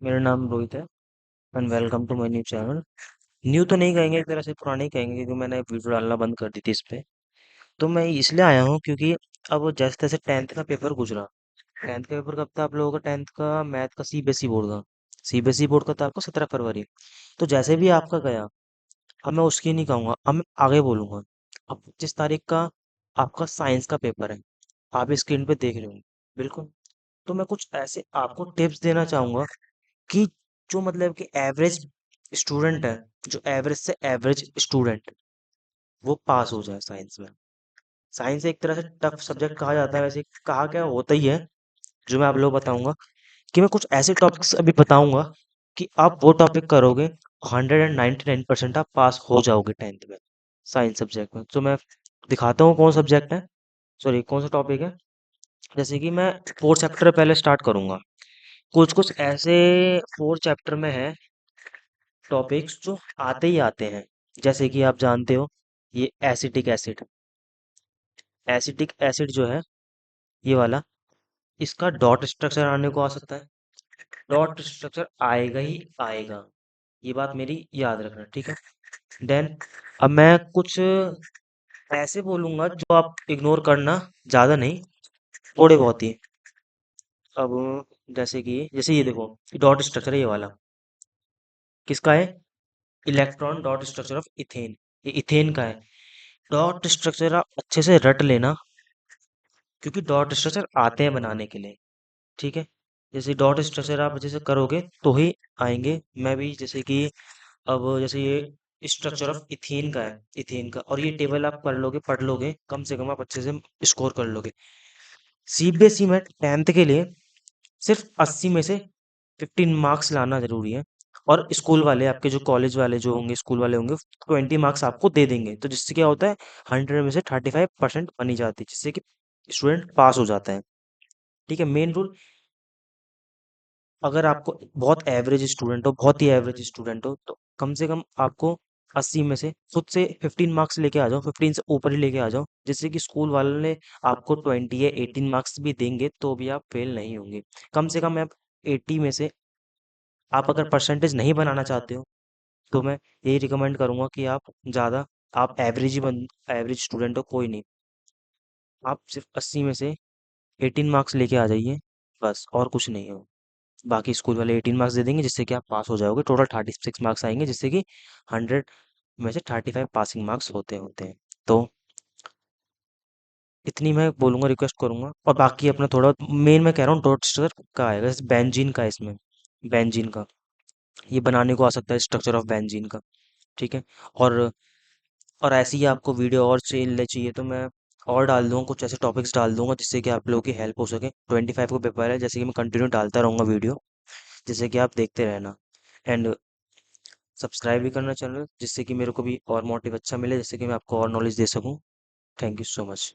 मेरा नाम रोहित है and welcome to my new channel. New तो नहीं कहेंगे, एक तरह से पुराने ही कहेंगे क्योंकि मैंने वीडियो डालना बंद कर दी थी इस पे। तो मैं इसलिए आया हूँ क्योंकि अब जैसे तैसे 10th का पेपर गुजरा। 10th का पेपर कब था आप लोगों का? 10th का मैथ का सीबीएसई बोर्ड का। सीबीएसई बोर्ड का था आपका 17 फरवरी। तो जैसे भी आपका गया, अब मैं उसकी नहीं कहूँगा, अब मैं आगे बोलूँगा। अब 25 तारीख का आपका साइंस का पेपर है। आप स्क्रीन पे देख रहे हो। बिल्कुल। तो मैं कुछ ऐसे आपको टिप्स देना चाहूंगा कि जो मतलब कि एवरेज स्टूडेंट है, जो एवरेज से एवरेज स्टूडेंट, वो पास हो जाए साइंस में। साइंस एक तरह से टफ सब्जेक्ट कहा जाता है, वैसे कहा क्या होता ही है। जो मैं आप लोग बताऊंगा कि मैं कुछ ऐसे टॉपिक्स अभी बताऊंगा कि आप वो टॉपिक करोगे, 199% आप पास हो जाओगे 10th में साइंस सब्जेक्ट में। तो मैं दिखाता हूँ कौन सब्जेक्ट है, सॉरी कौन सा टॉपिक है। जैसे कि मैं 4 चैप्टर पहले स्टार्ट करूंगा। कुछ कुछ ऐसे 4 चैप्टर में है टॉपिक्स जो आते ही आते हैं। जैसे कि आप जानते हो, ये एसिटिक एसिड। एसिटिक एसिड जो है, ये वाला, इसका डॉट स्ट्रक्चर आने को आ सकता है। डॉट स्ट्रक्चर आएगा ही आएगा, ये बात मेरी याद रखना, ठीक है। देन अब मैं कुछ ऐसे बोलूंगा जो आप इग्नोर करना, ज्यादा नहीं, थोड़े बहुत ही। अब जैसे ये देखो, डॉट स्ट्रक्चर है ये वाला, किसका है? Electron dot structure of ethane. ये इथेन का है। डॉट स्ट्रक्चर आप अच्छे से रट लेना, क्योंकि डॉट स्ट्रक्चर आते हैं बनाने के लिए, ठीक है। जैसे डॉट स्ट्रक्चर आप जैसे करोगे तो ही आएंगे। मैं भी जैसे कि अब जैसे ये स्ट्रक्चर ऑफ इथेन का है, इथेन का, और ये टेबल आप कर लोगे, पढ़ लोगे, कम से कम आप अच्छे से स्कोर कर लोगे। सीबीएसई में 10th के लिए सिर्फ 80 में से 15 मार्क्स लाना जरूरी है। और स्कूल वाले, आपके जो कॉलेज वाले जो होंगे, स्कूल वाले होंगे, 20 मार्क्स आपको दे देंगे। तो जिससे क्या होता है, 100 में से 35% बनी जाती है, जिससे कि स्टूडेंट पास हो जाता है। ठीक है। मेन रूल, अगर आपको बहुत एवरेज स्टूडेंट हो, बहुत ही एवरेज स्टूडेंट हो, तो कम से कम आपको 80 में से खुद से 15 मार्क्स लेके आ जाओ, 15 से ऊपर ही लेके आ जाओ, जिससे कि स्कूल वाले आपको 20 या 18 मार्क्स भी देंगे तो भी आप फेल नहीं होंगे। कम से कम आप 80 में से, आप अगर परसेंटेज नहीं बनाना चाहते हो, तो मैं यही रिकमेंड करूंगा कि आप ज़्यादा, आप एवरेज ही बन, एवरेज स्टूडेंट हो कोई नहीं, आप सिर्फ 80 में से 18 मार्क्स लेके आ जाइए, बस, और कुछ नहीं हो। बाकी स्कूल वाले 18 मार्क्स दे देंगे, जिससे कि आप पास हो जाओगे। टोटल 36 मार्क्स आएंगे, जिससे कि 100 में से 35 पासिंग मार्क्स होते होते हैं। तो इतनी मैं बोलूंगा, रिक्वेस्ट करूंगा। और बाकी अपना थोड़ा मेन मैं कह रहा हूँ, डॉट स्ट्रक्चर का आएगा, जैसे बेंजीन का है इसमें, बेंजीन का ये बनाने को आ सकता है, स्ट्रक्चर ऑफ बेंजीन का, ठीक है। और और ऐसी ही आपको वीडियो और चाहिए तो मैं और डाल दूंगा, कुछ ऐसे टॉपिक्स डाल दूंगा जिससे कि आप लोगों की हेल्प हो सके। 25 को पेपर है, जैसे कि मैं कंटिन्यू डालता रहूंगा वीडियो, जिससे कि आप देखते रहना। एंड सब्सक्राइब भी करना चैनल, जिससे कि मेरे को भी और मोटिव अच्छा मिले, जिससे कि मैं आपको और नॉलेज दे सकूं। Thank you so much.